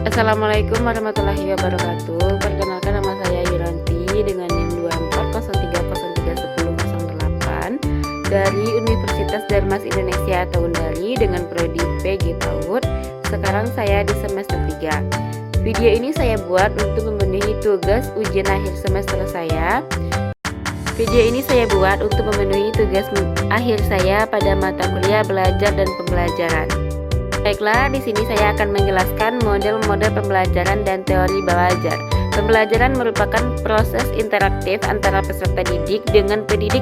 Assalamualaikum warahmatullahi wabarakatuh. Perkenalkan, nama saya Yuranti dengan NIM 2403311008 dari Universitas Darmas Indonesia Tahundari dengan prodi PG PAUD. Sekarang saya di semester 3. Video ini saya buat untuk memenuhi tugas ujian akhir semester saya. Video ini saya buat untuk memenuhi tugas akhir saya pada mata kuliah belajar dan pembelajaran. Baiklah, di sini saya akan menjelaskan model-model pembelajaran dan teori belajar. Pembelajaran merupakan proses interaktif antara peserta didik dengan pendidik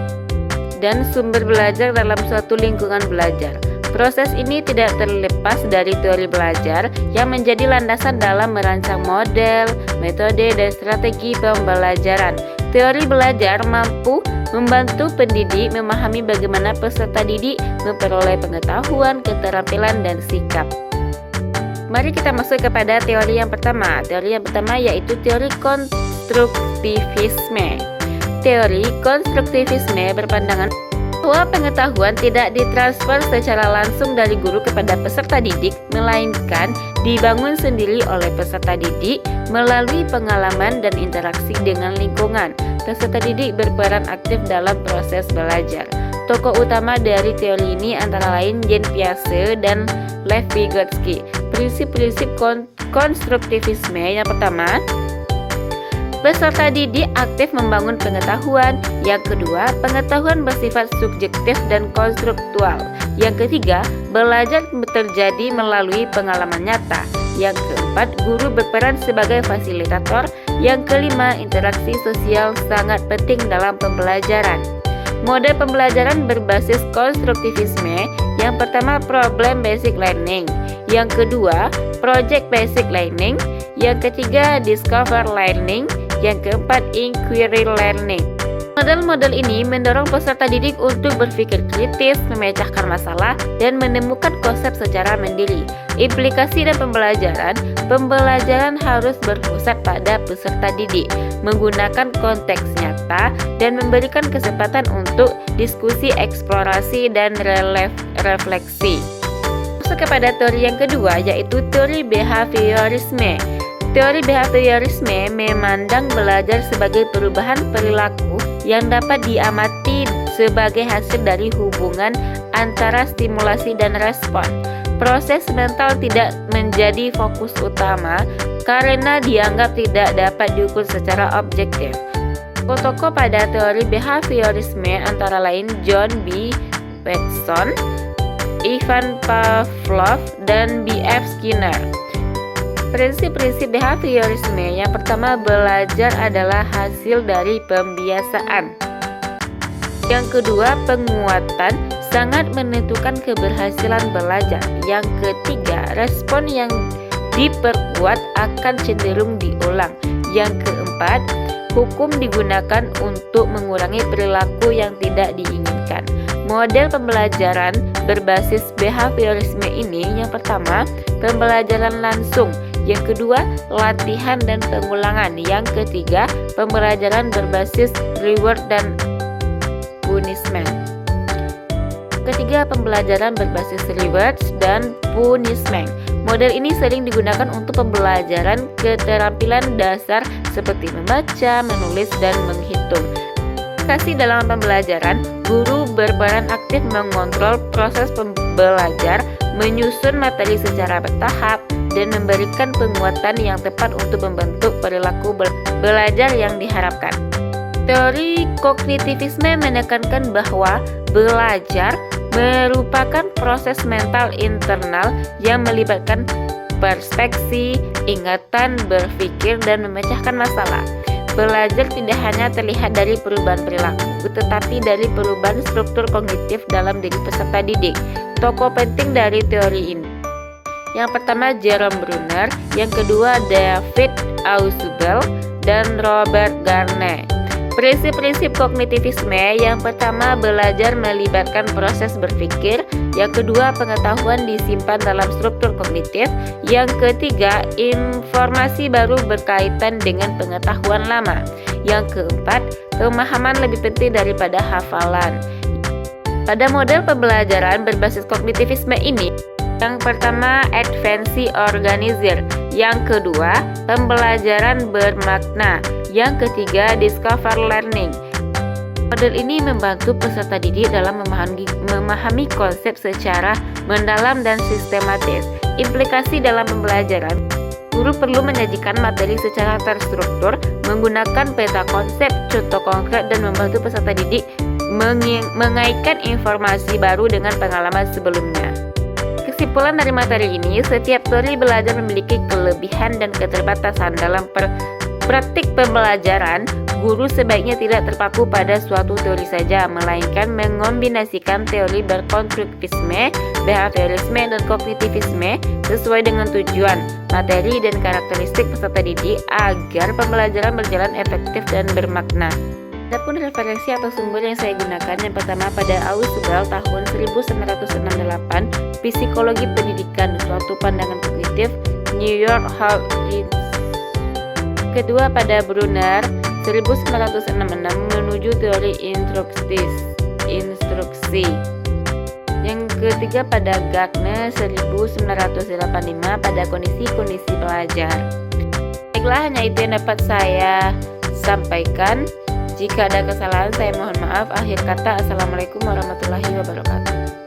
dan sumber belajar dalam suatu lingkungan belajar. Proses ini tidak terlepas dari teori belajar yang menjadi landasan dalam merancang model, metode, dan strategi pembelajaran. Teori belajar mampu membantu pendidik memahami bagaimana peserta didik memperoleh pengetahuan, keterampilan, dan sikap. Mari kita masuk kepada teori yang pertama. Teori yang pertama yaitu teori konstruktivisme. Teori konstruktivisme berpandangan bahwa pengetahuan tidak ditransfer secara langsung dari guru kepada peserta didik, melainkan dibangun sendiri oleh peserta didik melalui pengalaman dan interaksi dengan lingkungan. Peserta didik berperan aktif dalam proses belajar. Tokoh utama dari teori ini antara lain Jean Piaget dan Lev Vygotsky. Prinsip-prinsip konstruktivisme yang pertama, peserta didik aktif membangun pengetahuan. Yang kedua, pengetahuan bersifat subjektif dan konstruktual. Yang ketiga, belajar terjadi melalui pengalaman nyata. Yang keempat, guru berperan sebagai fasilitator. Yang kelima, interaksi sosial sangat penting dalam pembelajaran. Model pembelajaran berbasis konstruktivisme. Yang pertama, problem basic learning. Yang kedua, project basic learning. Yang ketiga, discover learning. Yang keempat, inquiry learning. Model-model ini mendorong peserta didik untuk berpikir kritis, memecahkan masalah, dan menemukan konsep secara mandiri. Implikasi dan pembelajaran harus berpusat pada peserta didik, menggunakan konteks nyata, dan memberikan kesempatan untuk diskusi, eksplorasi, dan refleksi. Masuk kepada teori yang kedua, yaitu teori behaviorisme. Teori behaviorisme memandang belajar sebagai perubahan perilaku yang dapat diamati sebagai hasil dari hubungan antara stimulasi dan respon. Proses mental tidak menjadi fokus utama karena dianggap tidak dapat diukur secara objektif. Tokoh pada teori behaviorisme antara lain John B. Watson, Ivan Pavlov, dan B.F. Skinner. Prinsip-prinsip behaviorisme yang pertama, belajar adalah hasil dari pembiasaan. Yang kedua, penguatan sangat menentukan keberhasilan belajar. Yang ketiga, respon yang diperkuat akan cenderung diulang. Yang keempat, hukum digunakan untuk mengurangi perilaku yang tidak diinginkan. Model pembelajaran berbasis behaviorisme ini yang pertama, pembelajaran langsung. Yang kedua, latihan dan pengulangan. Yang ketiga, pembelajaran berbasis reward dan punishment. Ketiga, pembelajaran berbasis rewards dan punishment. Model ini sering digunakan untuk pembelajaran keterampilan dasar seperti membaca, menulis, dan menghitung. Dalam pembelajaran, guru berperan aktif mengontrol proses pembelajar, menyusun materi secara bertahap, dan memberikan penguatan yang tepat untuk membentuk perilaku belajar yang diharapkan. Teori kognitivisme menekankan bahwa belajar merupakan proses mental internal yang melibatkan perspektif, ingatan, berpikir, dan memecahkan masalah. Belajar tidak hanya terlihat dari perubahan perilaku, tetapi dari perubahan struktur kognitif dalam diri peserta didik. Tokoh penting dari teori ini, yang pertama Jerome Bruner, yang kedua David Ausubel, dan Robert Garner. Prinsip-prinsip kognitivisme: yang pertama, belajar melibatkan proses berpikir. Yang kedua, pengetahuan disimpan dalam struktur kognitif. Yang ketiga, informasi baru berkaitan dengan pengetahuan lama. Yang keempat, pemahaman lebih penting daripada hafalan. Pada model pembelajaran berbasis kognitivisme ini, yang pertama, advansi organizir. Yang kedua, pembelajaran bermakna. Yang ketiga, discover learning. Model ini membantu peserta didik dalam memahami konsep secara mendalam dan sistematis. Implikasi dalam pembelajaran: guru perlu menyajikan materi secara terstruktur, menggunakan peta konsep, contoh konkret, dan membantu peserta didik mengaitkan informasi baru dengan pengalaman sebelumnya. Kesimpulan dari materi ini: setiap teori belajar memiliki kelebihan dan keterbatasan. Dalam praktik pembelajaran, guru sebaiknya tidak terpaku pada suatu teori saja, melainkan mengombinasikan teori berkonstruktivisme, behaviorisme, dan kognitivisme sesuai dengan tujuan, materi, dan karakteristik peserta didik agar pembelajaran berjalan efektif dan bermakna. Adapun referensi atau sumber yang saya gunakan, yang pertama pada Ausubel tahun 1968, Psikologi Pendidikan, Suatu Pandangan Kognitif, New York Harvard. Kedua pada Brunner 1966, Menuju Teori Instruksi. Yang ketiga pada Gardner 1985, pada Kondisi-kondisi pelajar. Baiklah, hanya itu yang dapat saya sampaikan. Jika ada kesalahan, saya mohon maaf. Akhir kata, Assalamualaikum warahmatullahi wabarakatuh.